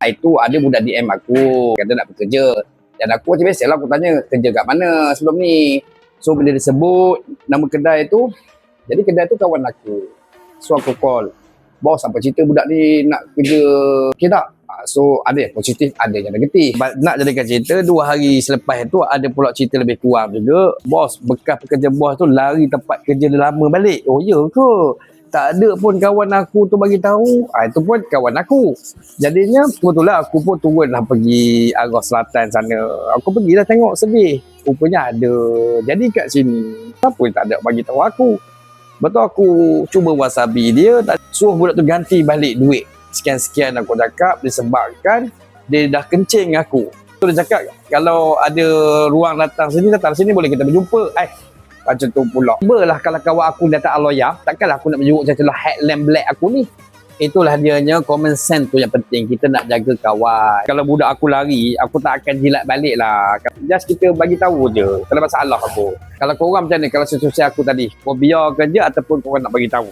Itu ada budak DM aku, kata nak bekerja. Dan aku macam biasalah aku tanya, kerja kat mana sebelum ni. So bila dia sebut nama kedai tu, jadi kedai tu kawan aku. So aku call, bos apa cerita budak ni nak kerja okay tak? So ada yang positif, ada yang negatif. Nak jadikan cerita, 2 hari selepas tu ada pula cerita lebih kurang juga. Bos, bekas pekerja bos tu lari tempat kerja dia lama balik. Oh ya ke? Tak ada pun kawan aku tu bagi tahu. Itu pun kawan aku. Jadinya kebetulan aku pun turunlah pergi arah selatan sana. Aku pergilah tengok sedih. Rupanya ada. Jadi kat sini, siapa yang tak ada bagi tahu aku. Betul aku cuba wasabi dia, suruh budak tu ganti balik duit. Sekian-sekian aku cakap, disebabkan dia dah kencing aku. So dia cakap, kalau ada ruang datang sini boleh kita berjumpa. Macam tu pula. Cubalah kalau kawan aku datang aloya, takkanlah aku nak menjuruk macam headlamp black aku ni. Itulah dianya common sense tu yang penting. Kita nak jaga kawan. Kalau budak aku lari, aku tak akan jilat balik lah. Just kita bagi tahu je. Tak ada masalah apa. Kalau korang macam ni, kalau sesuai aku tadi, kau biar kerja ataupun korang nak bagi tahu.